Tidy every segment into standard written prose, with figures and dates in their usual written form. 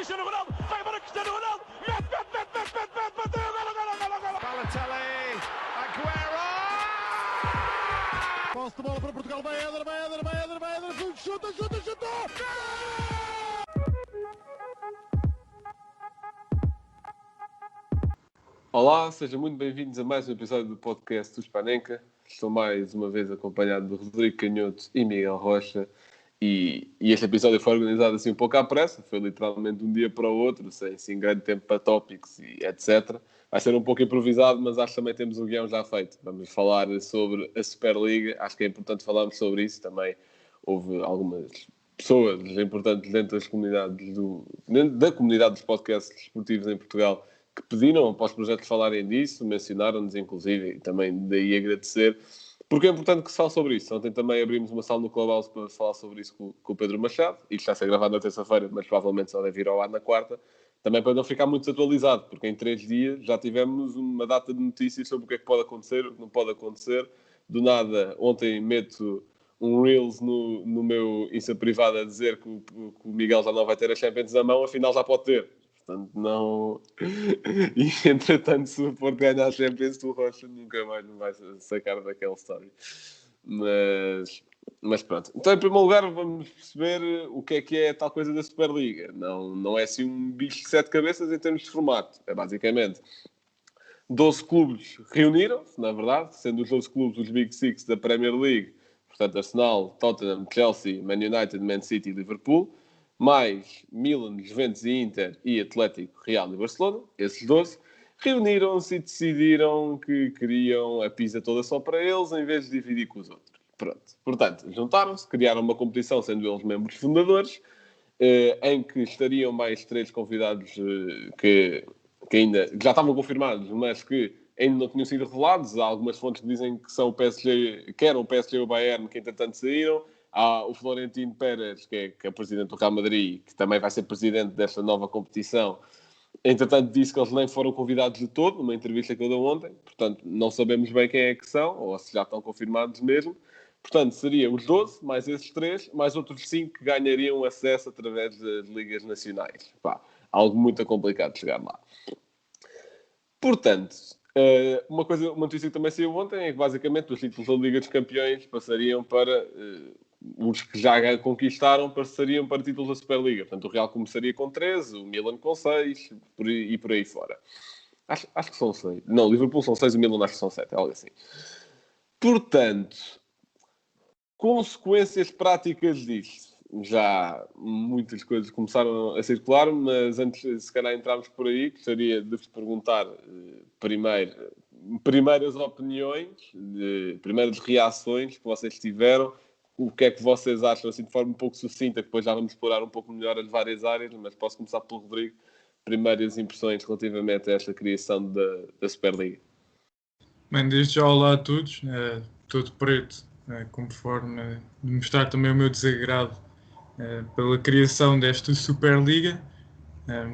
Cristiano Ronaldo, vai embora Cristiano Ronaldo, mete, bateu, golo. Balotelli, Aguero! Posse de bola para Portugal, vai Éder, chuta! Olá, sejam muito bem-vindos a mais um episódio do podcast do Spanenka. Estou mais uma vez acompanhado de Rodrigo Canhoto e Miguel Rocha. E este episódio foi organizado assim um pouco à pressa, foi literalmente de um dia para o outro, sem grande tempo para tópicos e etc. Vai ser um pouco improvisado, mas acho que também temos o guião já feito. Vamos falar sobre a Superliga, acho que é importante falarmos sobre isso. Também houve algumas pessoas importantes dentro das comunidades dentro da comunidade dos podcasts desportivos em Portugal que pediram para os projetos falarem disso, mencionaram-nos inclusive, e também daí agradecer. Porque é importante que se fale sobre isso. Ontem também abrimos uma sala no Clubhouse para falar sobre isso com o Pedro Machado. Isto está a ser gravado na terça-feira, mas provavelmente só deve ir ao ar na quarta. Também para não ficar muito desatualizado, porque em 3 dias já tivemos uma data de notícias sobre o que é que pode acontecer, o que não pode acontecer. Do nada, ontem meto um Reels no meu Insta privado a dizer que o Miguel já não vai ter a Champions à mão, afinal já pode ter. Portanto, não... E, entretanto, se o Porto ganhar a Champions, o Rocha nunca mais me vai sacar daquela história. Mas pronto. Então, em primeiro lugar, vamos perceber o que é tal coisa da Superliga. Não é assim um bicho de 7 cabeças em termos de formato. É basicamente 12 clubes reuniram-se, na verdade, sendo os 12 clubes os Big Six da Premier League. Portanto, Arsenal, Tottenham, Chelsea, Man United, Man City e Liverpool. Mais Milan, Juventus e Inter e Atlético, Real e Barcelona, esses 12, reuniram-se e decidiram que queriam a pizza toda só para eles, em vez de dividir com os outros. Pronto. Portanto, juntaram-se, criaram uma competição, sendo eles membros fundadores, em que estariam mais 3 convidados que já estavam confirmados, mas que ainda não tinham sido revelados. Há algumas fontes que dizem que são o PSG, que eram o PSG e o Bayern, que entretanto saíram. Há o Florentino Pérez, que é o presidente do Real Madrid, que também vai ser presidente desta nova competição. Entretanto, disse que eles nem foram convidados de todo, numa entrevista que ele deu ontem. Portanto, não sabemos bem quem é que são, ou se já estão confirmados mesmo. Portanto, seria os 12, mais esses 3, mais outros 5 que ganhariam acesso através das ligas nacionais. Pá, algo muito complicado de chegar lá. Portanto, uma notícia que também saiu ontem é que basicamente os títulos da Liga dos Campeões passariam para... os que já conquistaram passariam para títulos da Superliga. Portanto, o Real começaria com 13, o Milan com 6 e por aí fora. Acho que são 6. Não, o Liverpool são 6, o Milan acho que são 7, algo assim. Portanto, consequências práticas disto. Já muitas coisas começaram a circular, mas antes de se calhar entrarmos por aí, gostaria de vos perguntar primeiras opiniões, primeiras reações que vocês tiveram. O que é que vocês acham, assim, de forma um pouco sucinta, que depois já vamos explorar um pouco melhor as várias áreas, mas posso começar pelo Rodrigo. Primeiras impressões relativamente a esta criação da Superliga. Bem, desde já olá a todos, todo preto, conforme de mostrar também o meu desagrado pela criação desta Superliga.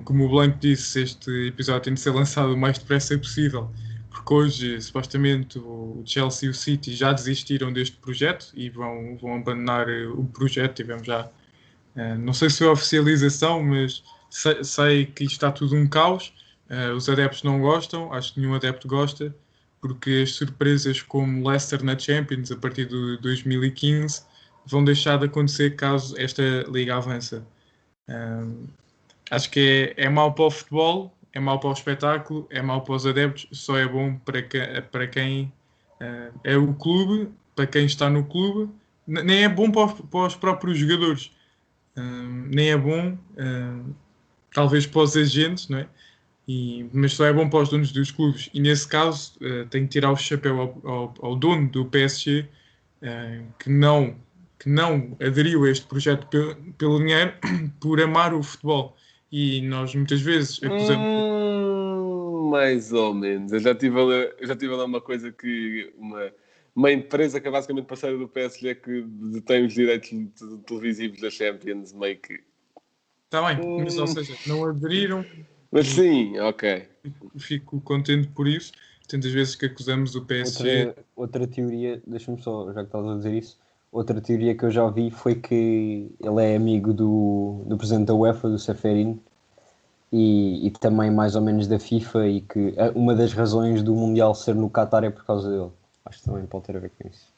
Como o Blanco disse, este episódio tem de ser lançado o mais depressa possível, porque hoje, supostamente, o Chelsea e o City já desistiram deste projeto e vão abandonar o projeto. Tivemos já, não sei se foi a oficialização, mas sei que isto está tudo um caos. Os adeptos não gostam, acho que nenhum adepto gosta, porque as surpresas como Leicester na Champions, a partir de 2015, vão deixar de acontecer caso esta liga avance. Acho que é mau para o futebol, é mau para o espetáculo, é mau para os adeptos, só é bom para quem é o clube, para quem está no clube. Nem é bom para os próprios jogadores, nem é bom, talvez para os agentes, não é? Mas só é bom para os donos dos clubes. E nesse caso, tenho que tirar o chapéu ao dono do PSG, que não aderiu a este projeto pelo dinheiro, por amar o futebol. E nós muitas vezes acusamos... Mais ou menos. Eu já tive lá uma coisa que... Uma empresa que é basicamente parceira do PSG que detém os direitos televisivos da Champions, meio que... Está bem, mas ou seja, não aderiram. Mas sim, ok. Fico contente por isso. Tantas vezes que acusamos o PSG... Outra teoria, deixa-me só, já que estás a dizer isso, outra teoria que eu já ouvi foi que ele é amigo do presidente da UEFA, do Seferin, e também mais ou menos da FIFA, e que uma das razões do Mundial ser no Qatar é por causa dele. Acho que também pode ter a ver com isso.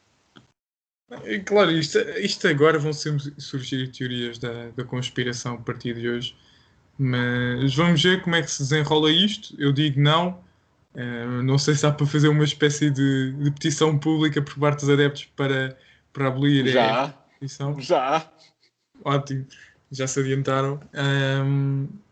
E, claro, isto agora vão surgir teorias da conspiração a partir de hoje, mas vamos ver como é que se desenrola isto. Eu digo não. Não sei se há para fazer uma espécie de petição pública por parte dos adeptos para abolir a petição. Já. Ótimo, já se adiantaram.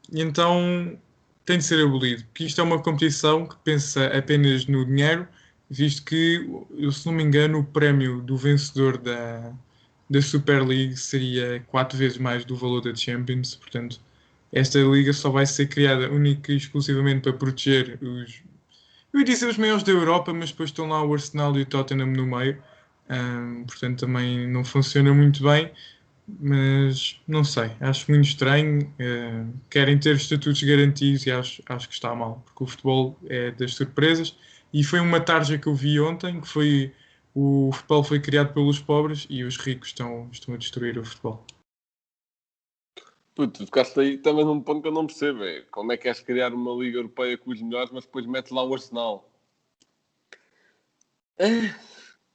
E então tem de ser abolido, porque isto é uma competição que pensa apenas no dinheiro, visto que, se não me engano, o prémio do vencedor da Super League seria 4 vezes mais do valor da Champions. Portanto, esta liga só vai ser criada única e exclusivamente para proteger eu ia dizer os maiores da Europa, mas depois estão lá o Arsenal e o Tottenham no meio. Portanto, também não funciona muito bem. Mas não sei, acho muito estranho. Querem ter estatutos garantidos e acho que está mal, porque o futebol é das surpresas. E foi uma tarja que eu vi ontem, que foi o futebol foi criado pelos pobres e os ricos estão a destruir o futebol. Puto, tu ficaste aí também num ponto que eu não percebo. Como é que queres criar uma Liga Europeia com os melhores, mas depois metes lá o Arsenal?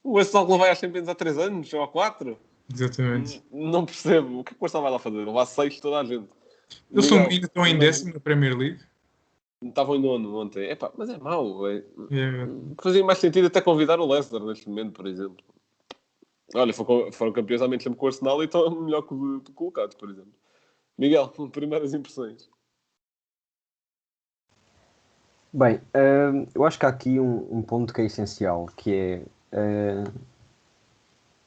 O Arsenal que não vai às Champions há 3 anos ou há 4? Exatamente. Não percebo. O que é que o Arsenal vai lá fazer? Levar 6 toda a gente. Eles ainda estão em 10º na Premier League. Estavam em 9º ontem. Mas é mau. É. Fazia mais sentido até convidar o Leicester neste momento, por exemplo. Olha, foram campeões há menos tempo com o Arsenal e estão melhor que o colocado, por exemplo. Miguel, primeiras impressões. Bem, eu acho que há aqui um ponto que é essencial, que é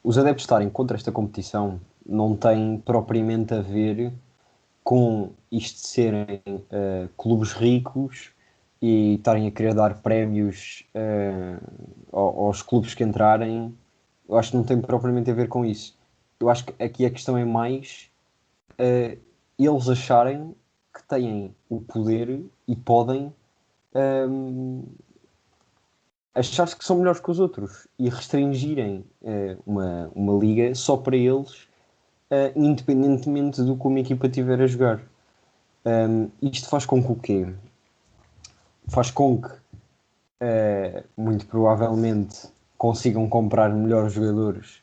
os adeptos estarem contra esta competição não tem propriamente a ver com isto de serem clubes ricos e estarem a querer dar prémios aos clubes que entrarem. Eu acho que não tem propriamente a ver com isso. Eu acho que aqui a questão é mais eles acharem que têm o poder e podem achar-se que são melhores que os outros e restringirem uma liga só para eles, independentemente do que uma equipa tiver a jogar. Isto faz com que o quê? Faz com que muito provavelmente consigam comprar melhores jogadores,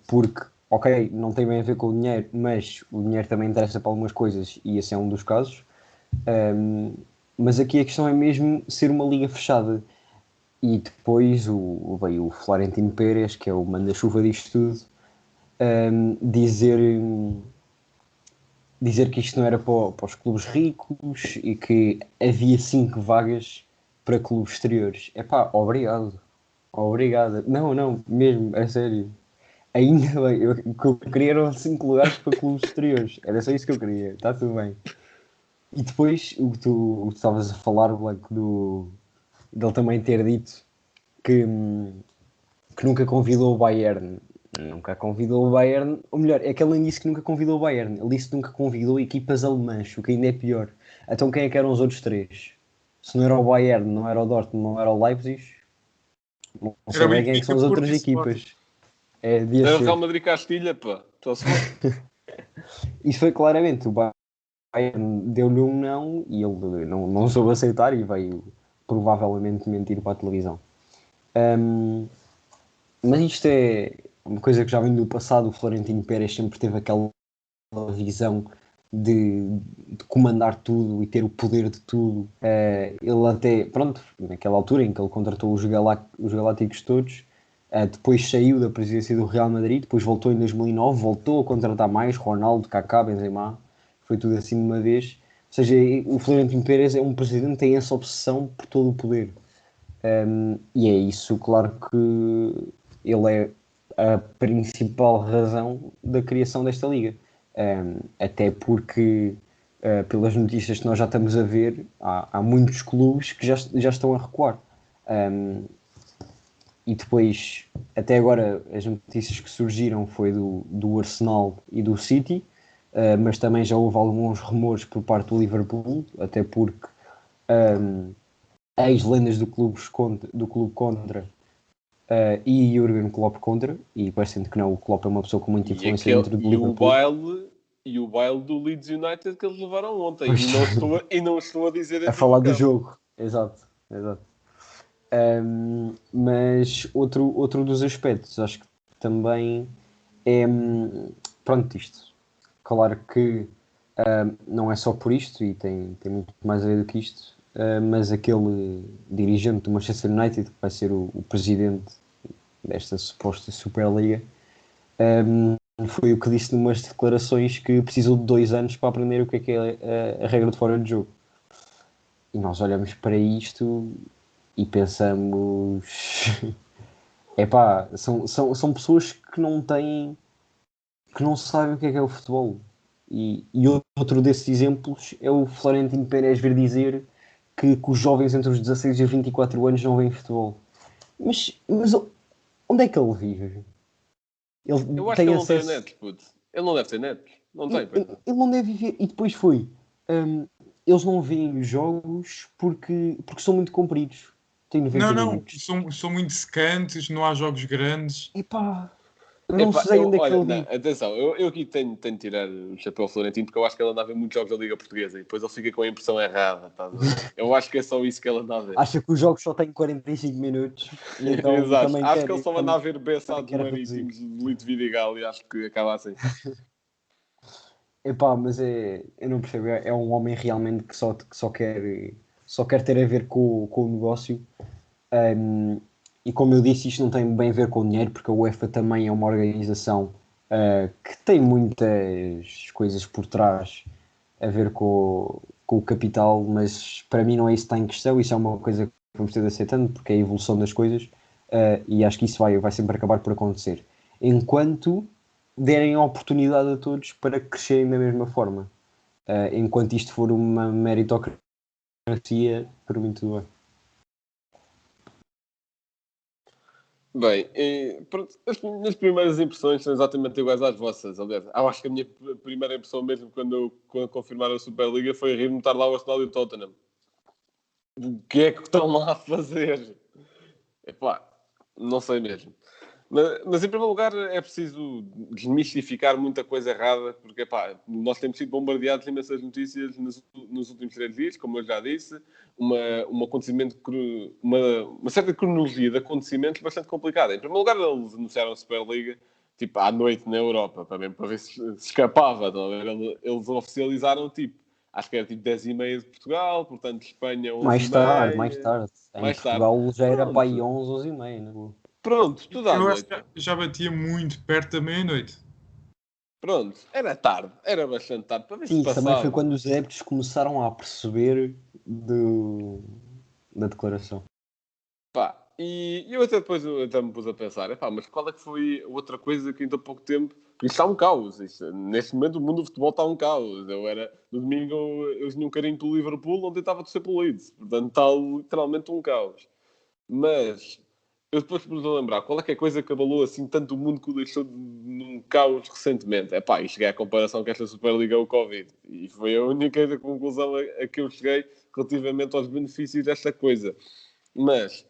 porque, ok, não tem bem a ver com o dinheiro, mas o dinheiro também interessa para algumas coisas e esse é um dos casos. Mas aqui a questão é mesmo ser uma liga fechada. E depois veio o Florentino Pérez, que é o manda-chuva disto tudo, dizer que isto não era para os clubes ricos e que havia 5 vagas para clubes exteriores. Obrigado. Não, mesmo, é sério. Ainda bem, o que eu queria eram 5 lugares para clubes exteriores. Era só isso que eu queria, está tudo bem. E depois, o que tu estavas a falar, Blanco, dele também ter dito que nunca convidou o Bayern. Nunca convidou o Bayern. Ou melhor, é que ele nem disse que nunca convidou o Bayern. Ele disse que nunca convidou equipas alemãs, o que ainda é pior. Então quem é que eram os outros 3? Se não era o Bayern, não era o Dortmund, não era o Leipzig, não sei bem quem é que são as outras equipas. Era o Real Madrid Castilha, pá. Isso foi claramente o Bayern deu-lhe um não e ele não soube aceitar e veio provavelmente mentir para a televisão. Mas isto é uma coisa que já vem do passado. O Florentino Pérez sempre teve aquela visão de comandar tudo e ter o poder de tudo. Ele até, pronto, naquela altura em que ele contratou os galácticos todos, depois saiu da presidência do Real Madrid, depois voltou em 2009, voltou a contratar mais Ronaldo, Kaká, Benzema, foi tudo assim de uma vez. Ou seja, o Florentino Pérez é um presidente que tem essa obsessão por todo o poder. E é isso, claro que ele é a principal razão da criação desta liga. Até porque, pelas notícias que nós já estamos a ver, há muitos clubes que já estão a recuar. E depois, até agora, as notícias que surgiram foi do Arsenal e do City, mas também já houve alguns rumores por parte do Liverpool, até porque ex-lendas do clube contra e Jürgen Klopp contra, e parecendo que não, o Klopp é uma pessoa com muita influência dentro do Liverpool. e o baile do Leeds United que eles levaram ontem. E não estou a dizer... A dentro falar do campo. jogo. Exato. Mas outro dos aspectos, acho que também é... Pronto, isto. Claro que não é só por isto, e tem muito mais a ver do que isto, mas aquele dirigente do Manchester United, que vai ser o presidente desta suposta Superliga, foi o que disse numas declarações que precisou de 2 anos para aprender o que é a regra de fora de jogo. E nós olhamos para isto e pensamos... Epá, são pessoas que não têm... que não sabem o que é o futebol. E outro desses exemplos é o Florentino Pérez vir dizer que os jovens entre os 16 e os 24 anos não veem futebol. Mas onde é que ele vive? Eu acho que ele não tem net, puto. Ele não deve ter net. Não tem, ele não deve viver. E depois eles não veem os jogos porque são muito compridos. Tem 90 minutos. São muito secantes, não há jogos grandes. Epá, eu não sei onde é que ele vive. Atenção, eu aqui tenho de tirar o chapéu ao Florentino porque eu acho que ele anda a ver muitos jogos da Liga Portuguesa e depois ele fica com a impressão errada. Tá? Eu acho que é só isso que ele anda a ver. Acha que os jogos só têm 45 minutos. E então Exato. Acho que ele só anda a ver Bessados Marítimos de Lito Vidigal e acho que acaba assim. Epá, mas eu não percebo. É um homem realmente que só quer ter a ver com o negócio. E como eu disse, isto não tem bem a ver com o dinheiro, porque a UEFA também é uma organização que tem muitas coisas por trás a ver com o capital, mas para mim não é isso que está em questão. Isso é uma coisa que vamos ter de aceitando, porque é a evolução das coisas, e acho que isso vai sempre acabar por acontecer. Enquanto derem a oportunidade a todos para crescerem da mesma forma. Enquanto isto for uma meritocracia, para mim tudo bem. Bem, pronto, as minhas primeiras impressões são exatamente iguais às vossas. Aliás, eu acho que a minha primeira impressão mesmo quando confirmaram a Superliga foi rir-me estar lá o Arsenal e o Tottenham. O que é que estão lá a fazer? Epá, não sei mesmo. Mas em primeiro lugar é preciso desmistificar muita coisa errada, porque epá, nós temos sido bombardeados de imensas notícias nos últimos 3 dias, como eu já disse, um acontecimento, uma certa cronologia de acontecimentos bastante complicada. Em primeiro lugar, eles anunciaram a Superliga tipo, à noite na Europa, para ver se escapava. Não é? Eles oficializaram tipo, acho que era tipo 10h30 de Portugal, portanto Espanha 11h30. Mais tarde. Em Portugal já era para aí 11, 11h30, não é? Pronto, tudo à noite. Eu acho que já batia muito perto da meia-noite. Pronto, era tarde, era bastante tarde, para ver se passava. Também foi quando os adeptos começaram a perceber da declaração. Pá, e eu até depois me pus a pensar, mas qual é que foi outra coisa que ainda há pouco tempo... Isto está um caos, neste momento o mundo do futebol está um caos. No domingo eu tinha um carinho pelo Liverpool, ontem estava a torcer pelo Leeds. Portanto, está literalmente um caos. Mas... eu depois me vou lembrar, qual é que é a coisa que abalou assim tanto o mundo que o deixou num caos recentemente? E cheguei à comparação que esta Superliga é o Covid. E foi a única conclusão a que eu cheguei relativamente aos benefícios desta coisa. Mas,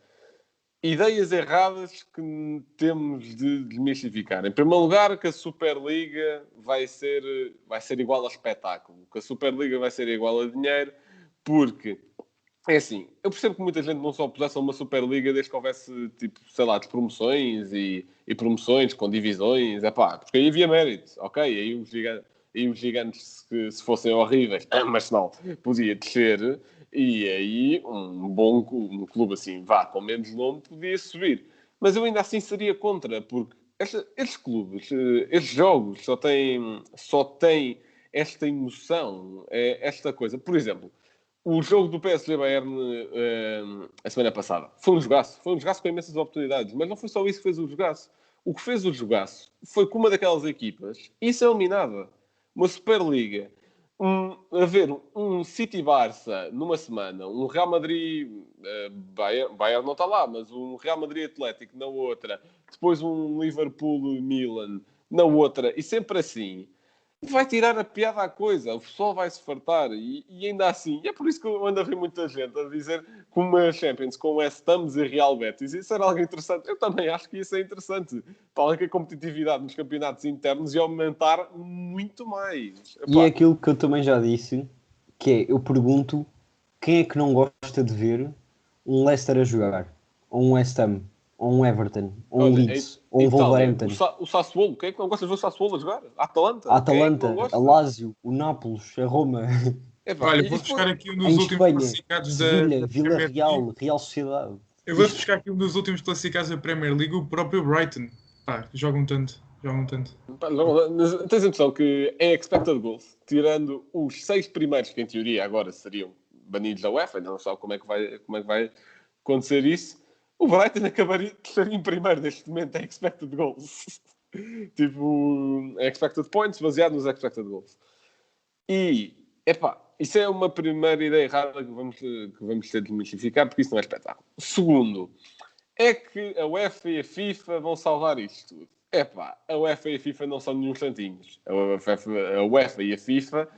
ideias erradas que temos de desmistificar. Em primeiro lugar, que a Superliga vai ser igual a espetáculo. Que a Superliga vai ser igual a dinheiro, porque... é assim, eu percebo que muita gente não só pusesse uma Superliga desde que houvesse, tipo, sei lá, de promoções e promoções com divisões, porque aí havia mérito, ok? Aí os gigantes, se fossem horríveis, mas não, podia descer, e aí um clube assim, com menos nome, podia subir. Mas eu ainda assim seria contra, porque estes clubes, estes jogos só têm esta emoção, esta coisa. Por exemplo, o jogo do PSG-Bayern a semana passada foi um jogaço com imensas oportunidades, mas não foi só isso que fez o jogaço. O que fez o jogaço foi que uma daquelas equipas, isso é eliminada. Uma Superliga, haver um City-Barça numa semana, um Real Madrid, Bayern não está lá, mas um Real Madrid-Atlético na outra, depois um Liverpool-Milan na outra, e sempre assim. vai tirar a piada à coisa, o pessoal vai se fartar e ainda assim, e é por isso que eu ando a ver muita gente a dizer que uma Champions com West Ham e Real Betis, isso era algo interessante. Eu também acho que isso é interessante, para que a competitividade nos campeonatos internos ia aumentar muito mais. E é aquilo que eu também já disse, que é, eu pergunto, quem é que não gosta de ver um Leicester a jogar? Ou um West Ham? Ou um Everton? Ou um Leeds? Ou um Wolverhampton? O Sassuolo, quem é que não gosta de ver o Sassuolo a jogar? A Atalanta? A Atalanta, a Lazio, o Nápoles, a Roma, Olha, vou buscar aqui um dos em últimos Espanha, classificados Sevilha, da Vila Premier Real, League. Real Sociedade. Eu vou buscar aqui um dos últimos classificados da Premier League, o próprio Brighton. Pá, jogam tanto. Tens a noção que é expected goals, tirando os 6 primeiros, que em teoria agora seriam banidos da UEFA, ainda não sabe como é que vai acontecer isso. O Brighton acabaria de ser em primeiro neste momento em expected goals. Tipo, expected points baseado nos expected goals. E, isso é uma primeira ideia errada que vamos ter de desmistificar, porque isso não é espetáculo. Segundo, é que a UEFA e a FIFA vão salvar isto tudo. A UEFA e a FIFA não são nenhum santinhos. A UEFA e a FIFA,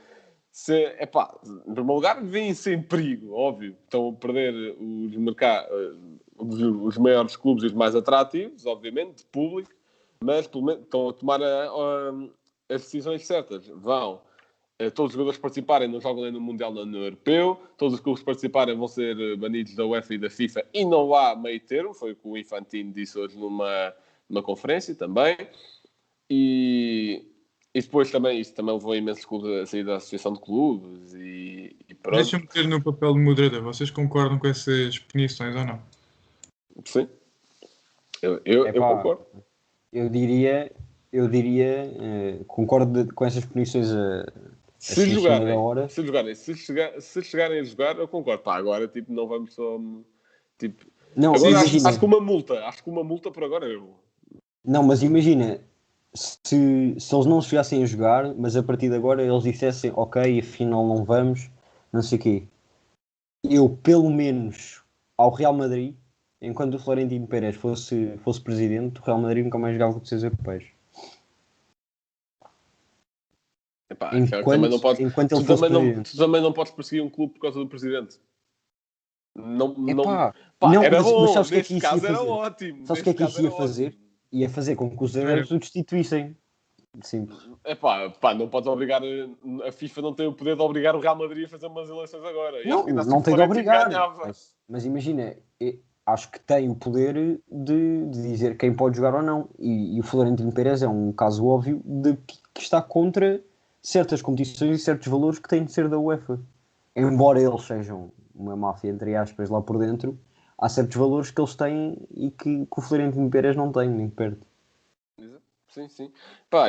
em primeiro lugar, vêm-se em perigo, óbvio. Estão a perder os mercados, os maiores clubes e os mais atrativos, obviamente, de público, mas pelo menos estão a tomar as decisões certas. Todos os jogadores participarem não jogam nem no Mundial nem no Europeu, todos os clubes participarem vão ser banidos da UEFA e da FIFA e não há meio termo, foi o que o Infantino disse hoje numa conferência também. E depois também, isso também levou imensos clubes a sair da Associação de Clubes e pronto. Deixa-me ter no papel de moderador. Vocês concordam com essas punições ou não? Sim. Eu concordo. Eu diria, concordo com essas punições se chegarem a jogar, eu concordo. Agora, tipo, não vamos só... Tipo, não, agora imagina, acho que uma multa por agora eu... Não, mas imagina, se eles não chegassem a jogar, mas a partir de agora eles dissessem, ok, afinal não vamos, não sei o quê. Eu, pelo menos, ao Real Madrid, enquanto o Florentino Pérez fosse presidente, o Real Madrid nunca mais jogava com os europeus. Enquanto ele fosse presidente. Tu também não podes perseguir um clube por causa do presidente. Não, era bom, mas sabes o que é que isso ia caso era fazer? ótimo. Sabes o que é que isso ia fazer? Ia fazer com que os adeptos o destituíssem. Simples. Não podes obrigar... A FIFA não tem o poder de obrigar o Real Madrid a fazer umas eleições agora. Não tem de obrigar. Mas imagina, acho que tem o poder de dizer quem pode jogar ou não. E o Florentino Pérez é um caso óbvio de que está contra certas competições e certos valores que têm de ser da UEFA. Embora eles sejam uma máfia, entre aspas, lá por dentro, há certos valores que eles têm e que o Florentino Pérez não tem, nem perto. Sim.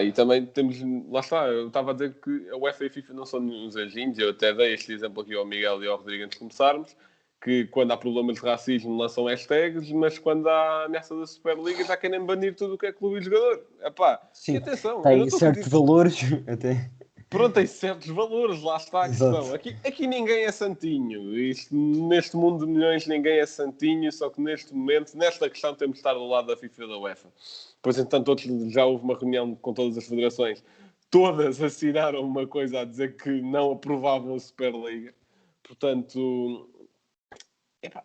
E também temos... Lá está, eu estava a dizer que a UEFA e a FIFA não são nenhum anjinhos. Eu até dei este exemplo aqui ao Miguel e ao Rodrigo antes de começarmos, que quando há problemas de racismo lançam hashtags, mas quando há ameaça da Superliga já querem banir tudo o que é clube e jogador. Sim, e atenção, tem certos valores até... Pronto, tem certos valores, lá está a questão. Aqui ninguém é santinho. Neste mundo de milhões ninguém é santinho, só que neste momento, nesta questão, temos de estar do lado da FIFA e da UEFA. Pois, entanto, já houve uma reunião com todas as federações. Todas assinaram uma coisa a dizer que não aprovavam a Superliga. Portanto,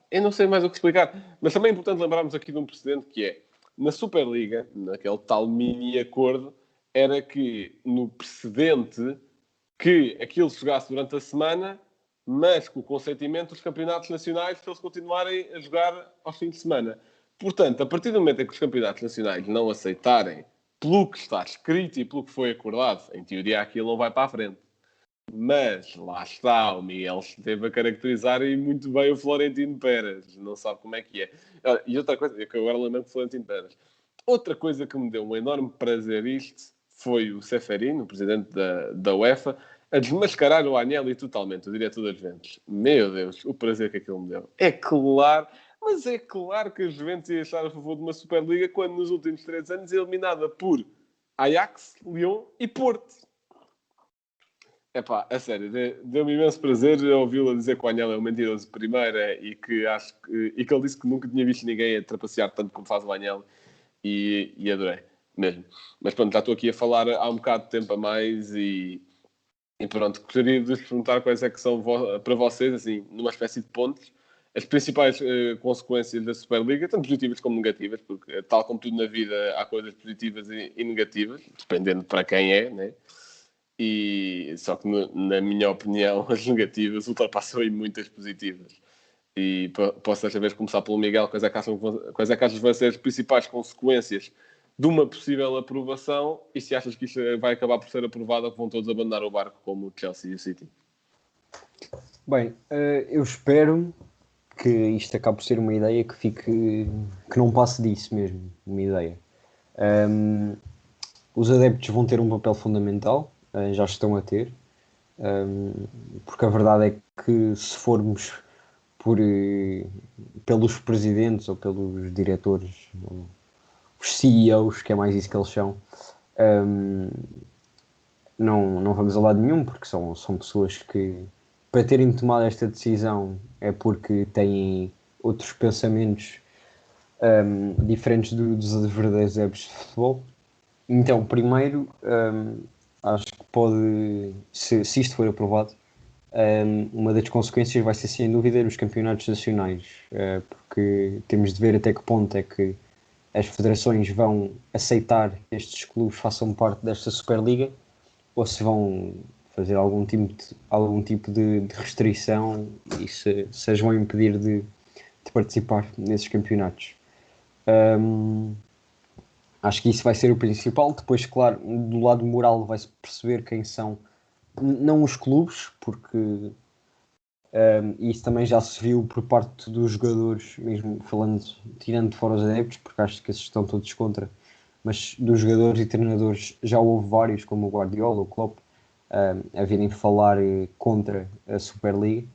eu não sei mais o que explicar. Mas também é importante lembrarmos aqui de um precedente que é, na Superliga, naquele tal mini-acordo, era que no precedente que aquilo se jogasse durante a semana, mas com o consentimento dos campeonatos nacionais para eles continuarem a jogar aos fins de semana. Portanto, a partir do momento em que os campeonatos nacionais não aceitarem pelo que está escrito e pelo que foi acordado, em teoria aquilo não vai para a frente. Mas lá está, o Miguel esteve a caracterizar e muito bem o Florentino Pérez. Não sabe como é que é. E outra coisa, que agora lembro do Florentino Pérez. Outra coisa que me deu um enorme prazer foi o Ceferino, o presidente da UEFA, a desmascarar o Agnelli totalmente, o diretor das Juventus. Meu Deus, o prazer que aquilo me deu. É claro, mas é claro que a Juventus ia estar a favor de uma Superliga quando nos últimos 3 anos é eliminada por Ajax, Lyon e Porto. A sério, deu-me imenso prazer ouvi-lo dizer que o Agnelli é um mentiroso de primeira e que ele disse que nunca tinha visto ninguém a trapacear tanto como faz o Agnelli e adorei. mesmo. Mas pronto, já estou aqui a falar há um bocado de tempo a mais e pronto, gostaria de vos perguntar quais é que são para vocês, assim, numa espécie de pontos, as principais consequências da Superliga, tanto positivas como negativas, porque tal como tudo na vida há coisas positivas e negativas, dependendo para quem é, né? E só que na minha opinião as negativas ultrapassam aí muitas positivas. E posso desta vez começar pelo Miguel, quais é que achas que vão ser as principais consequências de uma possível aprovação e se achas que isto vai acabar por ser aprovado ou que vão todos abandonar o barco como o Chelsea e o City? Bem, eu espero que isto acabe por ser uma ideia que não passe disso mesmo, uma ideia. Os adeptos vão ter um papel fundamental, já estão a ter, porque a verdade é que se formos pelos presidentes ou pelos diretores, os CEOs, que é mais isso que eles são, não vamos a lado nenhum, porque são pessoas que, para terem tomado esta decisão, é porque têm outros pensamentos diferentes dos verdadeiros adeptos de futebol. Então, primeiro, acho que pode, se isto for aprovado, uma das consequências vai ser, sem dúvida, os campeonatos nacionais, porque temos de ver até que ponto é que as federações vão aceitar que estes clubes façam parte desta Superliga ou se vão fazer algum tipo de restrição e se as vão impedir de participar nesses campeonatos. Acho que isso vai ser o principal. Depois, claro, do lado moral vai-se perceber quem são, não os clubes, porque isso também já se viu por parte dos jogadores, mesmo tirando de fora os adeptos, porque acho que esses estão todos contra, mas dos jogadores e treinadores já houve vários, como o Guardiola, o Klopp, a virem falar contra a Superliga,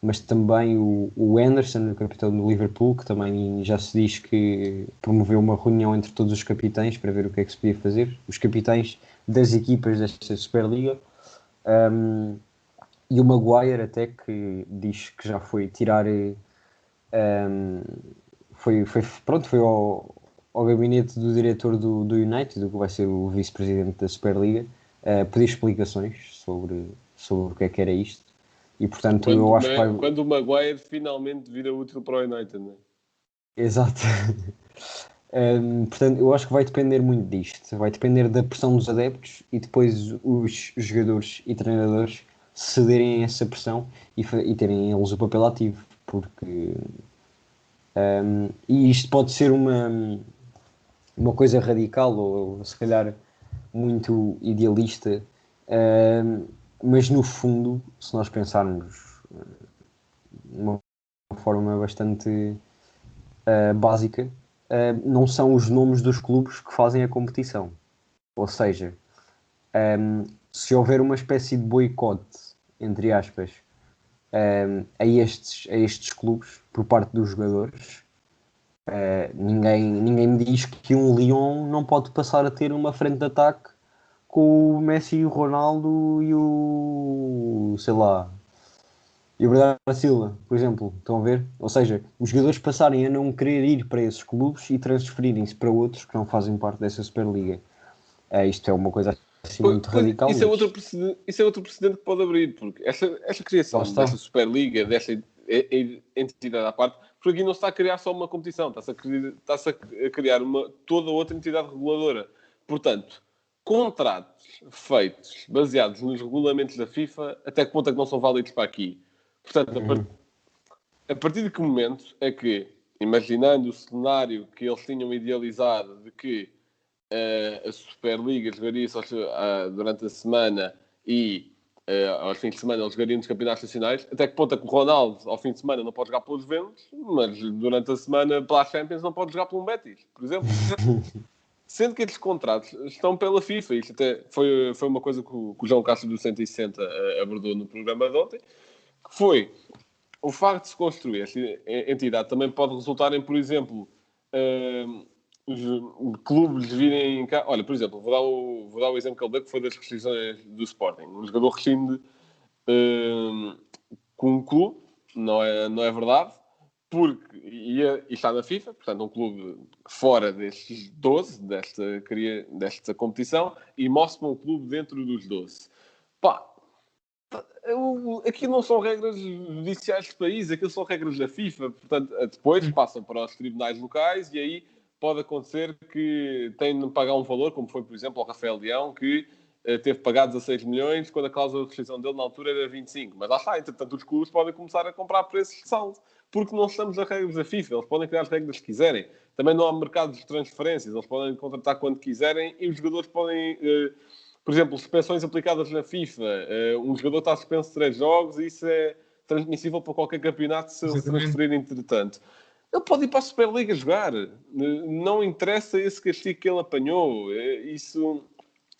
mas também o Anderson, o capitão do Liverpool, que também já se diz que promoveu uma reunião entre todos os capitães para ver o que é que se podia fazer, os capitães das equipas desta Superliga. E o Maguire até que diz que já foi tirar foi ao gabinete do diretor do United, do que vai ser o vice-presidente da Superliga, pedir explicações sobre o que é que era isto e portanto eu acho que vai... Quando o Maguire finalmente vira útil para o United, não é? Exato. Portanto, eu acho que vai depender muito disto, vai depender da pressão dos adeptos e depois os jogadores e treinadores cederem a essa pressão e terem eles o papel ativo, porque e isto pode ser uma coisa radical ou se calhar muito idealista, mas no fundo, se nós pensarmos de uma forma bastante básica, não são os nomes dos clubes que fazem a competição, ou seja, se houver uma espécie de boicote, entre aspas, a estes clubes por parte dos jogadores, ninguém me diz que um Lyon não pode passar a ter uma frente de ataque com o Messi, o Ronaldo e o Bernardo Silva, por exemplo, estão a ver? Ou seja, os jogadores passarem a não querer ir para esses clubes e transferirem-se para outros que não fazem parte dessa Superliga. Isto é uma coisa assim muito radical. Isso é outro precedente que pode abrir, porque esta criação desta Superliga, desta entidade à parte, porque aqui não se está a criar só uma competição, está-se a criar toda outra entidade reguladora. Portanto, contratos feitos baseados nos regulamentos da FIFA, até que ponto é que não são válidos para aqui? Portanto, a partir de que momento é que, imaginando o cenário que eles tinham idealizado de que a Superliga jogaria só durante a semana e aos fins de semana eles jogariam nos campeonatos nacionais, até que ponto é que o Ronaldo ao fim de semana não pode jogar pelos Juventus, mas durante a semana pela Champions não pode jogar pelo Betis, por exemplo. Sendo que estes contratos estão pela FIFA, isto até foi uma coisa que o João Castro do 160 abordou no programa de ontem, que foi o facto de se construir esta entidade também pode resultar em, por exemplo, os clubes virem cá. Olha, por exemplo, vou dar o exemplo que ele deu, que foi das restrições do Sporting. Um jogador rescinde com um clube, não é verdade, porque está na FIFA, portanto, um clube fora destes 12, desta competição, e Moscou um clube dentro dos 12. Pá, aqui não são regras judiciais de país, aquilo são regras da FIFA, portanto, depois passam para os tribunais locais e aí pode acontecer que tenham de pagar um valor, como foi, por exemplo, o Rafael Leão, que teve pagado 16 milhões, quando a cláusula de rescisão dele na altura era 25. Mas lá está, entretanto, os clubes podem começar a comprar preços de saldo, porque não estamos nas regras da FIFA, eles podem criar as regras que quiserem. Também não há mercado de transferências, eles podem contratar quando quiserem e os jogadores podem... por exemplo, suspensões aplicadas na FIFA. Um jogador está suspenso 3 jogos e isso é transmissível para qualquer campeonato se ele se transferir entretanto. Ele pode ir para a Superliga jogar. Não interessa esse castigo que ele apanhou.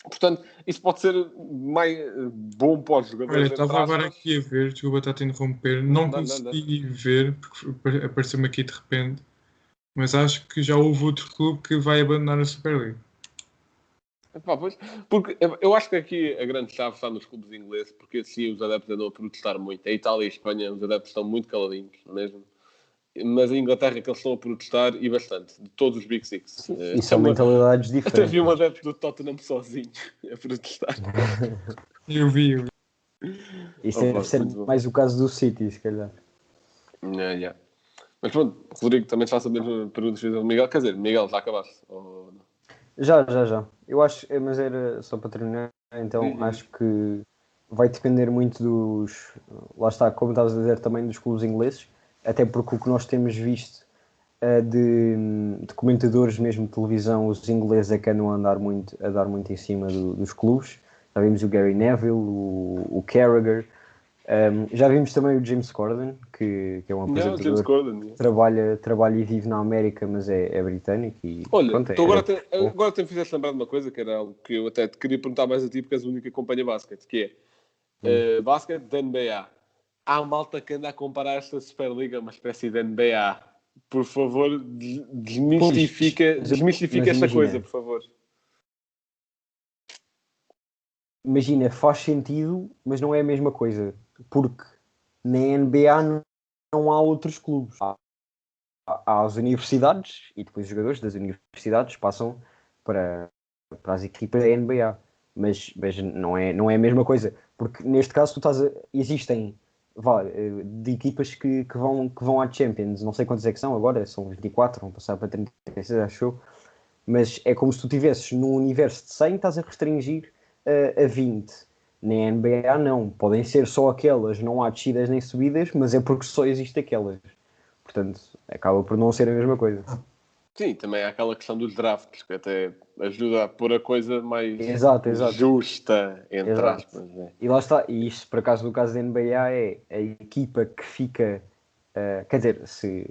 Portanto, isso pode ser mais bom para os jogadores. Olha, estava agora aqui a ver, desculpa estar a te interromper, não consegui ver, porque apareceu-me aqui de repente, mas acho que já houve outro clube que vai abandonar a Superliga. Pois, porque eu acho que aqui a grande chave está nos clubes ingleses, porque assim os adeptos andam a protestar muito. A Itália e a Espanha, os adeptos estão muito caladinhos, mesmo. Mas a Inglaterra é que eles estão a protestar e bastante, de todos os Big Six. E são mentalidades diferentes. Até vi um adepto do Tottenham sozinho a protestar. Eu vi. Isso deve ser mais o caso do City, se calhar. Yeah. Mas pronto, Rodrigo, também te faço a mesma pergunta que fez ao Miguel. Quer dizer, Miguel, já acabaste? Ou não? Já. Eu acho, mas era só para terminar, então acho que vai depender muito dos... Lá está, como estavas a dizer, também dos clubes ingleses, até porque o que nós temos visto de comentadores mesmo de televisão, os ingleses é que andam a dar muito em cima dos clubes. Já vimos o Gary Neville, o Carragher, já vimos também o James Corden, que é um apresentador que trabalha e vive na América, mas é britânico. E, olha, pronto, agora te fizeste lembrar de uma coisa que era algo que eu até te queria perguntar mais a ti, porque és a única que acompanha basquete, que é basquete da NBA. Há malta que anda a comparar esta Superliga a uma espécie de NBA. Por favor, desmistifica esta coisa, por favor. Imagina, faz sentido, mas não é a mesma coisa. Porque na NBA não há outros clubes. Há as universidades e depois os jogadores das universidades passam para as equipas da NBA. Mas não é a mesma coisa. Porque neste caso existem de equipas que vão à Champions. Não sei quantos é que são agora, são 24, vão passar para 36, acho eu. Mas é como se tu estivesses num universo de 100, estás a restringir a 20. Na NBA não, podem ser só aquelas, não há descidas nem subidas, mas é porque só existem aquelas. Portanto, acaba por não ser a mesma coisa. Sim, também há aquela questão dos drafts, que até ajuda a pôr a coisa mais exato. justa, entre aspas. Né? E lá está, e isto por acaso no caso da NBA é a equipa que fica, quer dizer, se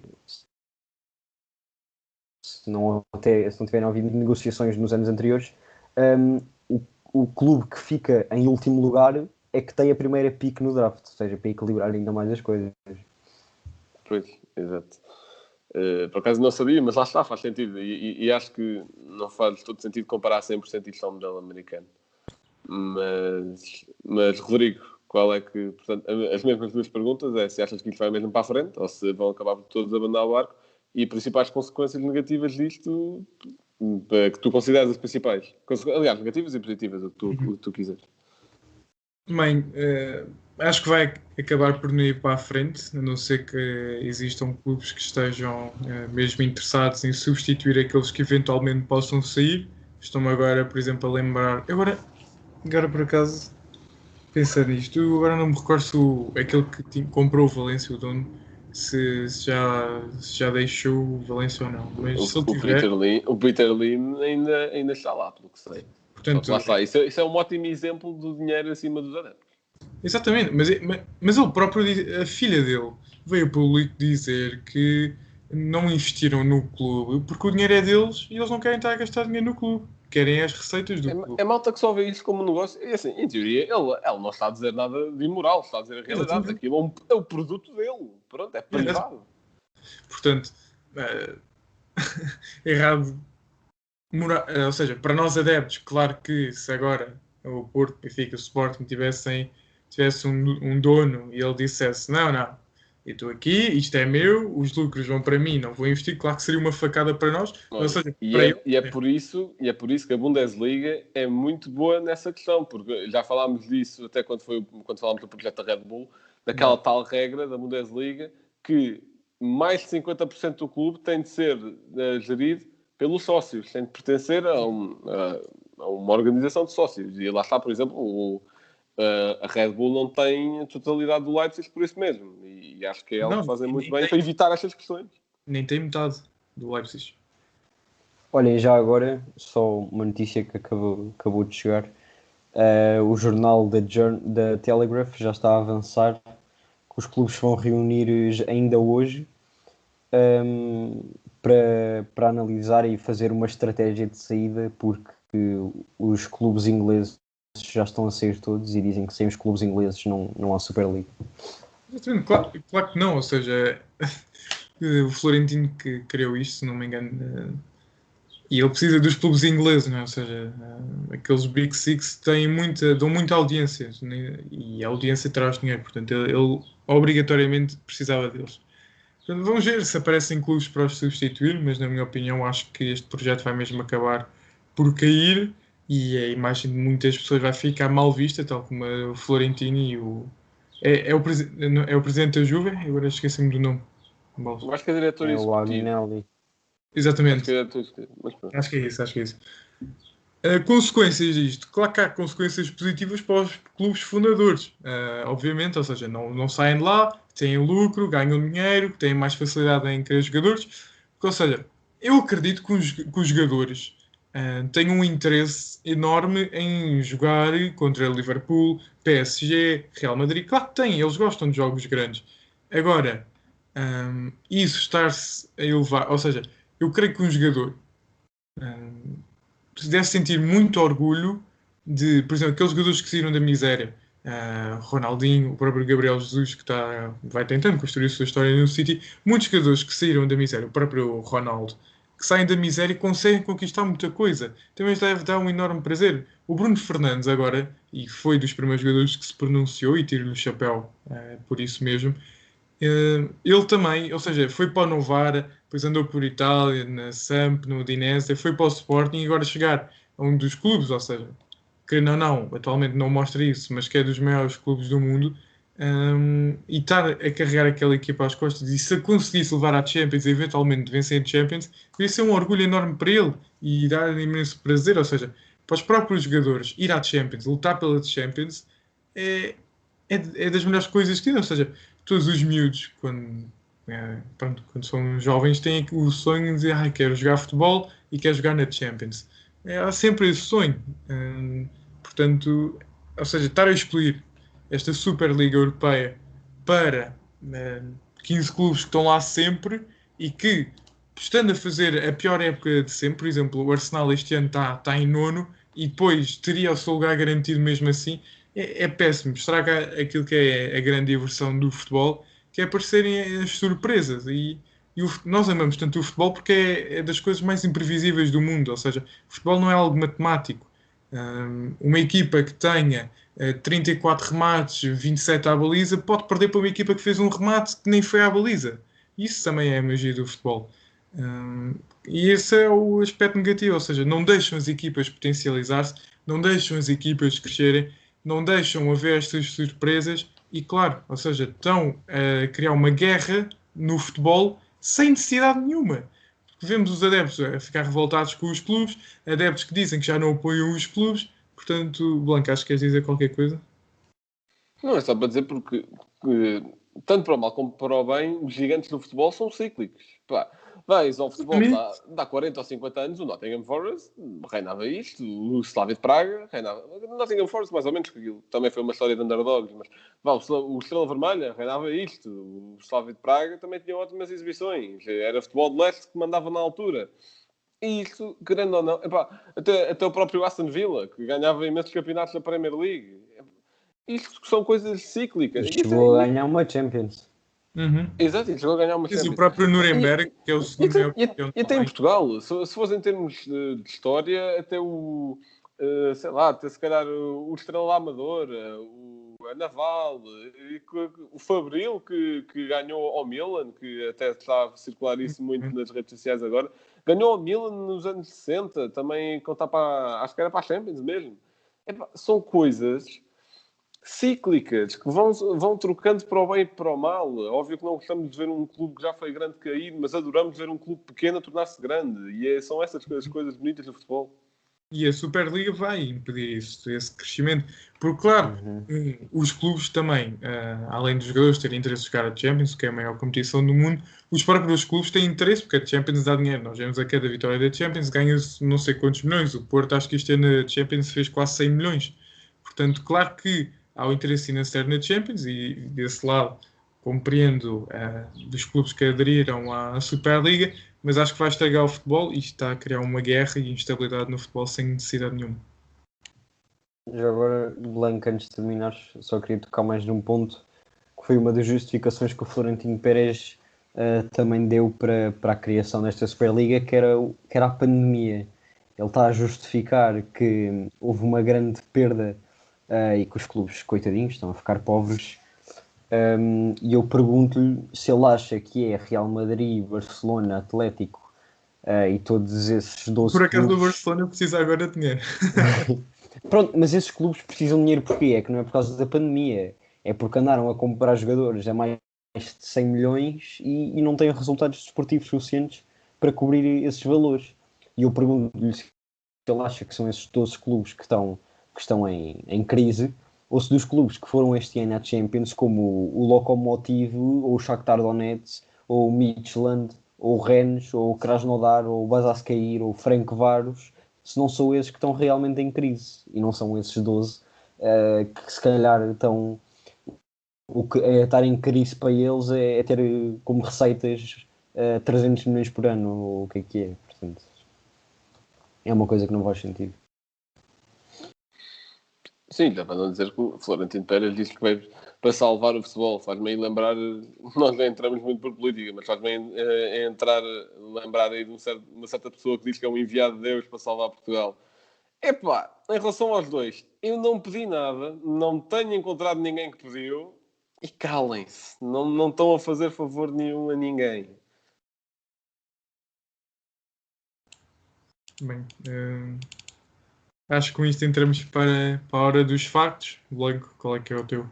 não tiverem havido negociações nos anos anteriores, o clube que fica em último lugar é que tem a primeira pick no draft, ou seja, para equilibrar ainda mais as coisas. Pois, exato. Por acaso não sabia, mas lá está, faz sentido. E acho que não faz todo sentido comparar 100% isto ao modelo americano. Mas Rodrigo, qual é que... Portanto, as mesmas duas perguntas é se achas que isto vai mesmo para a frente ou se vão acabar por todos abandonar o barco e principais consequências negativas disto que tu consideras as principais. Aliás, negativas e positivas, o que tu quiseres. Bem, acho que vai acabar por não ir para a frente, a não ser que existam clubes que estejam mesmo interessados em substituir aqueles que eventualmente possam sair. Estou-me agora, por exemplo, a lembrar... Agora por acaso, pensando nisto, agora não me recordo se aquele que comprou o Valência, o dono, se já deixou o Valência ou não. Mas se ele tiver... O Peter Lim ainda está lá, pelo que sei. Portanto, lá está. Isso é um ótimo exemplo do dinheiro acima dos adeptos. Exatamente, mas ele próprio, a filha dele, veio público dizer que não investiram no clube porque o dinheiro é deles e eles não querem estar a gastar dinheiro no clube. Querem as receitas do clube. É malta que só vê isso como um negócio. E assim, em teoria, ele não está a dizer nada de imoral, está a dizer a realidade. Aquilo é o produto dele. Pronto, é privado. Portanto, errado. Ou seja, para nós adeptos, claro que se agora o Porto, Benfica, o Sporting tivesse um dono e ele dissesse não, eu estou aqui, isto é meu, os lucros vão para mim, não vou investir. Claro que seria uma facada para nós. Ou seja, é por isso que a Bundesliga é muito boa nessa questão, porque já falámos disso até quando falámos do projeto da Red Bull, daquela tal regra da Bundesliga que mais de 50% do clube tem de ser gerido pelos sócios, tem de pertencer a uma organização de sócios. E lá está, por exemplo, a Red Bull não tem a totalidade do Leipzig por isso mesmo. E acho que é algo que fazem muito bem para evitar estas questões. Nem tem metade do Leipzig. Olhem, já agora, só uma notícia que acabou de chegar. O jornal da Telegraph já está a avançar que os clubes vão reunir ainda hoje para analisar e fazer uma estratégia de saída, porque os clubes ingleses já estão a sair todos e dizem que sem os clubes ingleses não há Superliga. Claro que não, ou seja, o Florentino que criou isto, se não me engano, e ele precisa dos clubes ingleses, não é? Ou seja, aqueles Big Six dão muita audiência, né? E a audiência traz dinheiro, portanto ele obrigatoriamente precisava deles. Portanto, vamos ver se aparecem clubes para os substituir, mas na minha opinião acho que este projeto vai mesmo acabar por cair e a imagem de muitas pessoas vai ficar mal vista, tal como o Florentino e o presidente da Juve, agora esqueci-me do nome. Eu acho que é diretor executivo. Exatamente. Acho que é isso. Consequências disto. Claro que há consequências positivas para os clubes fundadores, obviamente, ou seja, não saem de lá, têm lucro, ganham dinheiro, têm mais facilidade em criar jogadores. Ou seja, eu acredito que os jogadores têm um interesse enorme em jogar contra Liverpool, PSG, Real Madrid. Claro que têm, eles gostam de jogos grandes. Agora, isso estar-se a elevar, ou seja, eu creio que um jogador deve sentir muito orgulho de, por exemplo, aqueles jogadores que saíram da miséria, Ronaldinho, o próprio Gabriel Jesus, que vai tentando construir a sua história no City, muitos jogadores que saíram da miséria, o próprio Ronaldo, que saem da miséria e conseguem conquistar muita coisa. Também deve dar um enorme prazer. O Bruno Fernandes agora, e foi dos primeiros jogadores que se pronunciou, e tiro-lhe o chapéu por isso mesmo, ele também, ou seja, foi para o Novara, depois andou por Itália, na Samp, no Udinese, foi para o Sporting e agora chegar a um dos clubes, ou seja, que não, atualmente não mostra isso, mas que é dos maiores clubes do mundo, e estar a carregar aquela equipa às costas e se conseguisse levar à Champions e eventualmente vencer a Champions, devia ser um orgulho enorme para ele e dar imenso prazer, ou seja, para os próprios jogadores ir à Champions, lutar pela Champions, é das melhores coisas que tem, ou seja, todos os miúdos, quando são jovens, têm o sonho de dizer quero jogar futebol e quero jogar na Champions. Há sempre esse sonho. Portanto, ou seja, estar a escolher esta Superliga Europeia para 15 clubes que estão lá sempre e que, estando a fazer a pior época de sempre, por exemplo, o Arsenal este ano está em nono e depois teria o seu lugar garantido mesmo assim, é péssimo. Estraga aquilo que é a grande diversão do futebol, que é aparecerem as surpresas. E nós amamos tanto o futebol porque é das coisas mais imprevisíveis do mundo. Ou seja, o futebol não é algo matemático. Uma equipa que tenha 34 remates, 27 à baliza, pode perder para uma equipa que fez um remate que nem foi à baliza. Isso também é a magia do futebol. E esse é o aspecto negativo. Ou seja, não deixam as equipas potencializar-se, não deixam as equipas crescerem, não deixam haver estas surpresas e, claro, ou seja, estão a criar uma guerra no futebol sem necessidade nenhuma. Vemos os adeptos a ficar revoltados com os clubes, adeptos que dizem que já não apoiam os clubes. Portanto, Blanco, acho que queres dizer qualquer coisa? Não, é só para dizer porque tanto para o mal como para o bem, os gigantes do futebol são cíclicos. Pá, vais ao futebol dá 40 ou 50 anos, o Nottingham Forest reinava isto, o Slavia de Praga reinava. O Nottingham Forest, mais ou menos, porque aquilo também foi uma história de underdogs, mas o Estrela Vermelha reinava isto, o Slavia de Praga também tinha ótimas exibições, era futebol de leste que mandava na altura. E isto, querendo ou não, até o próprio Aston Villa, que ganhava imensos campeonatos da Premier League. Isto são coisas cíclicas. Chegou a ganhar uma Champions. Uhum. Exato, chegou a ganhar uma Champions. O próprio Nuremberg, que é o segundo maior campeão. E até em Portugal, se fosse em termos de história, até o... sei lá, até se calhar o Estrela Amador, a Naval, o Fabril que ganhou ao Milan, que até está a circular isso muito nas redes sociais agora, ganhou ao Milan nos anos 60, também contar para, acho que era para a Champions mesmo. São coisas cíclicas que vão trocando para o bem e para o mal. Óbvio que não gostamos de ver um clube que já foi grande cair, mas adoramos ver um clube pequeno a tornar-se grande. E são essas as coisas bonitas do futebol. E a Superliga vai impedir isso, esse crescimento. Porque, claro, os clubes também, além dos jogadores terem interesse em jogar a Champions, que é a maior competição do mundo, os próprios clubes têm interesse, porque a Champions dá dinheiro. Nós vemos a cada vitória da Champions, ganha-se não sei quantos milhões. O Porto, acho que este ano a Champions fez quase 100 milhões. Portanto, claro que há o interesse financeiro na Champions e, desse lado, compreendo dos clubes que aderiram à Superliga, mas acho que vai estragar o futebol e está a criar uma guerra e instabilidade no futebol sem necessidade nenhuma. Já agora, Blanco, antes de terminar, só queria tocar mais num ponto, que foi uma das justificações que o Florentino Pérez também deu para a criação desta Superliga, que era a pandemia. Ele está a justificar que houve uma grande perda e que os clubes, coitadinhos, estão a ficar pobres. E eu pergunto-lhe se ele acha que é Real Madrid, Barcelona, Atlético e todos esses 12 Por acaso clubes... o Barcelona precisa agora de dinheiro. Pronto, mas esses clubes precisam de dinheiro porquê? É que não é por causa da pandemia, é porque andaram a comprar jogadores a mais de 100 milhões e não têm resultados desportivos suficientes para cobrir esses valores. E eu pergunto-lhe se ele acha que são esses 12 clubes que estão em crise, ou se dos clubes que foram este ano à Champions, como o Lokomotiv, ou o Shakhtar Donetsk, ou o Midtjylland, ou o Rennes, ou o Krasnodar, ou o Basaksehir, ou o Ferencváros, se não são esses que estão realmente em crise, e não são esses 12 que se calhar estão... O que é estar em crise para eles é ter como receitas 300 milhões por ano, ou o que é. Portanto, é uma coisa que não faz sentido. Sim, dá para não dizer que o Florentino Pérez diz que veio para salvar o futebol. Faz-me aí lembrar, nós não entramos muito por política, mas faz-me lembrar aí de uma certa pessoa que diz que é um enviado de Deus para salvar Portugal. Epá, em relação aos dois, eu não pedi nada, não tenho encontrado ninguém que pediu e calem-se, não estão a fazer favor nenhum a ninguém. Bem, acho que com isto entramos para a hora dos factos. Blanco, qual é que é o teu?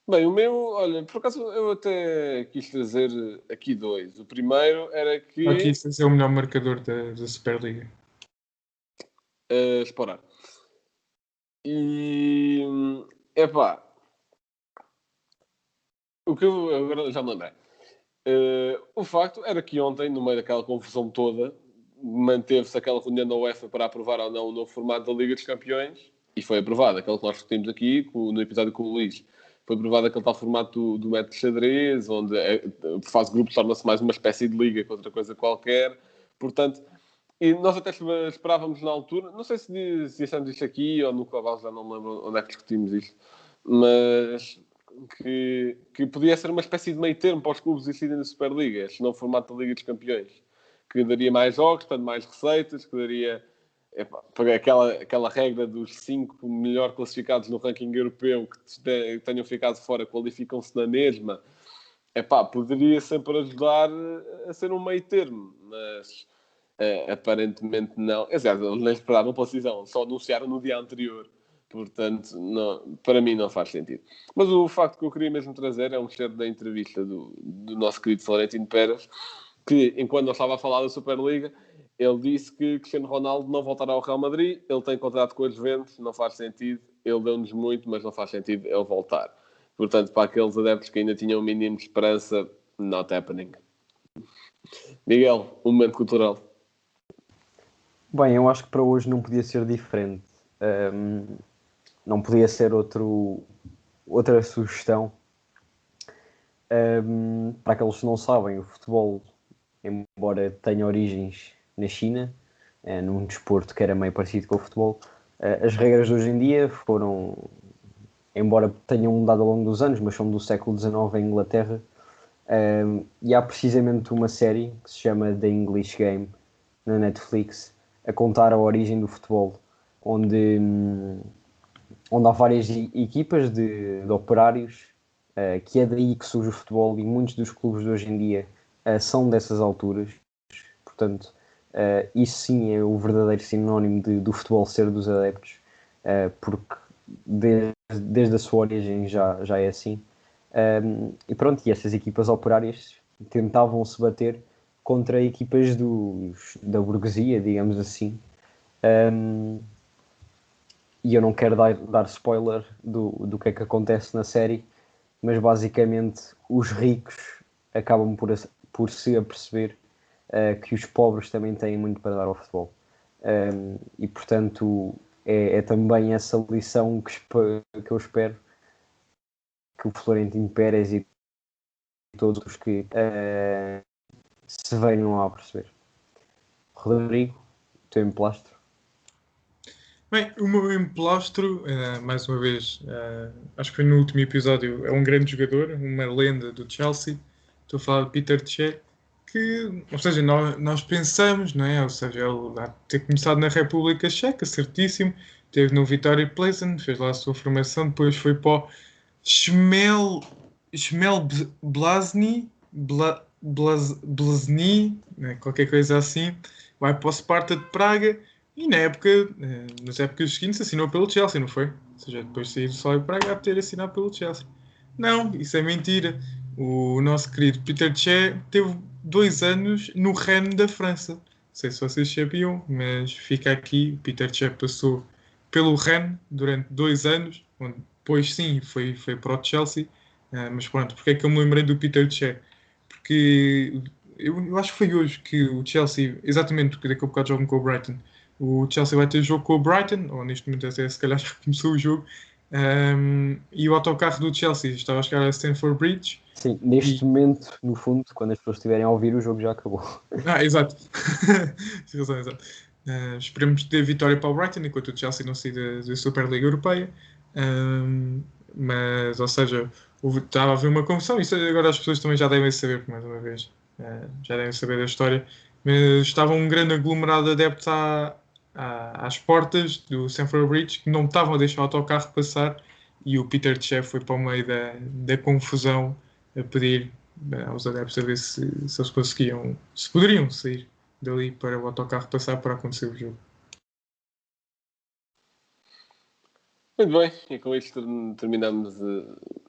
Bem, o meu, olha, por acaso eu até quis trazer aqui dois. O primeiro era que... Aqui isso é o melhor marcador da Superliga. Explorar. E... Epá... O que eu agora já me lembrei. O facto era que ontem, no meio daquela confusão toda, manteve-se aquela reunião da UEFA para aprovar ou não o novo formato da Liga dos Campeões e foi aprovado. Aquele que nós discutimos aqui no episódio com o Luís. Foi aprovado aquele tal formato do método de xadrez, onde por fase de grupo torna-se mais uma espécie de liga que outra coisa qualquer. Portanto, e nós até esperávamos na altura, não sei se dissemos isto aqui ou no Cavalo, já não me lembro onde é que discutimos isto, mas que podia ser uma espécie de meio termo para os clubes decidirem na Superliga, este novo formato da Liga dos Campeões, que daria mais jogos, portanto mais receitas, que daria para aquela regra dos 5 melhor classificados no ranking europeu que tenham ficado fora, qualificam-se na mesma. Poderia sempre ajudar a ser um meio termo, mas aparentemente não. Aliás, eles nem esperaram pela decisão, só anunciaram no dia anterior. Portanto, não, para mim não faz sentido. Mas o facto que eu queria mesmo trazer é um excerto da entrevista do nosso querido Florentino Pérez, que, enquanto nós estava a falar da Superliga, ele disse que Cristiano Ronaldo não voltará ao Real Madrid, ele tem contrato com os Juventus, não faz sentido, ele deu-nos muito, mas não faz sentido ele voltar. Portanto, para aqueles adeptos que ainda tinham um mínimo de esperança, not happening. Miguel, um momento cultural. Bem, eu acho que para hoje não podia ser diferente. Não podia ser outra sugestão. Para aqueles que não sabem, o futebol, embora tenha origens na China, num desporto que era meio parecido com o futebol, as regras de hoje em dia foram, embora tenham mudado ao longo dos anos, mas são do século XIX em Inglaterra, e há precisamente uma série que se chama The English Game na Netflix, a contar a origem do futebol, onde há várias equipas de operários, que é daí que surge o futebol, e muitos dos clubes de hoje em dia são dessas alturas. Portanto, isso sim é o verdadeiro sinónimo do futebol ser dos adeptos, porque desde a sua origem já é assim. E pronto, e essas equipas operárias tentavam se bater contra equipas da burguesia, digamos assim. E eu não quero dar spoiler do que é que acontece na série, mas basicamente os ricos acabam por se aperceber que os pobres também têm muito para dar ao futebol. E portanto é também essa lição que eu espero que o Florentino Pérez e todos os que se venham a perceber. Rodrigo, o teu emplastro? Bem, o meu emplastro, mais uma vez, acho que foi no último episódio, é um grande jogador, uma lenda do Chelsea. Estou a falar de Peter Cech, que, ou seja, nós pensamos, não é? Ou seja, ele há de ter começado na República Checa, certíssimo, esteve no Vitória Plzeň, fez lá a sua formação, depois foi para o Chmel Blazny, né? Qualquer coisa assim, vai para o Sparta de Praga. E nas épocas seguintes assinou pelo Chelsea, não foi? Ou seja, depois de sair do Slavia Praga, há de ter assinado pelo Chelsea. Não, isso é mentira. O nosso querido Peter Cech teve 2 anos no Rennes da França. Não sei se vocês sabiam, mas fica aqui. O Peter Cech passou pelo Rennes durante 2 anos, onde depois sim foi para o Chelsea. Mas pronto, porque é que eu me lembrei do Peter Cech? Porque eu acho que foi hoje que o Chelsea, exatamente porque daqui a bocado jogam com o Brighton, o Chelsea vai ter jogo com o Brighton, ou neste momento até se calhar já começou o jogo, e o autocarro do Chelsea estava a chegar a Stamford Bridge. Sim, neste momento, no fundo, quando as pessoas estiverem a ouvir, o jogo já acabou. Exato. Tens razão, exato. Esperemos ter vitória para o Brighton, enquanto o Chelsea não sair da Superliga Europeia. Mas, ou seja, estava a haver uma confusão. Isso agora as pessoas também já devem saber, mais uma vez. Já devem saber da história. Mas estava um grande aglomerado de adeptos às portas do Stamford Bridge, que não estavam a deixar o autocarro passar, e o Peter Cech foi para o meio da confusão a pedir aos adeptos a ver se eles conseguiam, se poderiam sair dali para o autocarro passar para acontecer o jogo. Muito bem, e com isto terminamos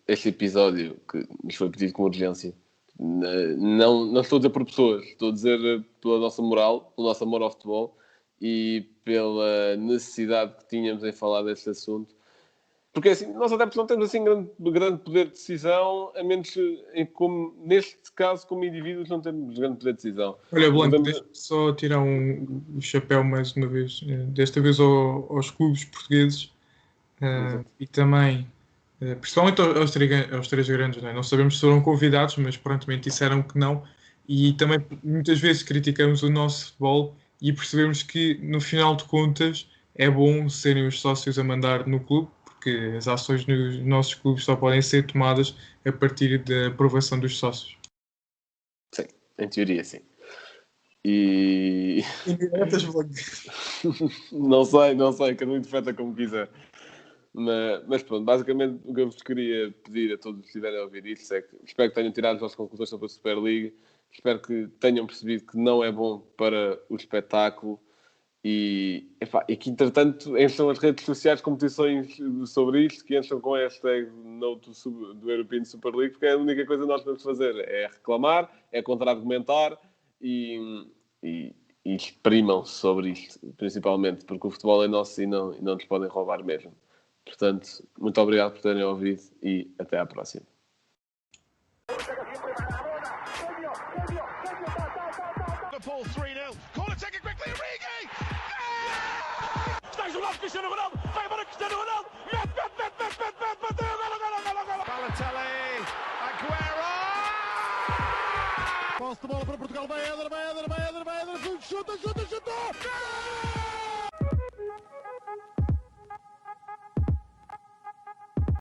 este episódio que nos foi pedido com urgência. Não estou a dizer por pessoas, estou a dizer pela nossa moral, pelo nosso amor ao futebol e pela necessidade que tínhamos em falar deste assunto. Porque assim, nós adeptos não temos assim grande poder de decisão, a menos como neste caso, como indivíduos, não temos grande poder de decisão. Olha, Blanco, deixa-me só tirar o chapéu mais uma vez, desta vez aos clubes portugueses, e também, principalmente aos 3 grandes, não é? Não sabemos se foram convidados, mas prontamente disseram que não, e também muitas vezes criticamos o nosso futebol e percebemos que no final de contas é bom serem os sócios a mandar no clube, porque as ações nos nossos clubes só podem ser tomadas a partir da aprovação dos sócios. Sim, em teoria sim. E... não sei, cada um interpreta como quiser. Mas pronto, basicamente o que eu vos queria pedir a todos que estiverem a ouvir isto é que espero que tenham tirado as vossas conclusões sobre a Superliga, espero que tenham percebido que não é bom para o espetáculo e que entretanto encham as redes sociais competições sobre isto, que encham com a hashtag do European Super League, porque é a única coisa que nós podemos fazer, é reclamar, é contra-argumentar e exprimam-se sobre isto, principalmente porque o futebol é nosso e não nos podem roubar mesmo. Portanto, muito obrigado por terem ouvido e até à próxima. Liverpool 3-0. Corner taken quickly. Origi! Está isolado Cristiano Ronaldo. Vai embora Cristiano Ronaldo. Mete. Bateu. Golo. Balotelli, Aguero! Posse de bola para Portugal. Vai Éder. Chuta.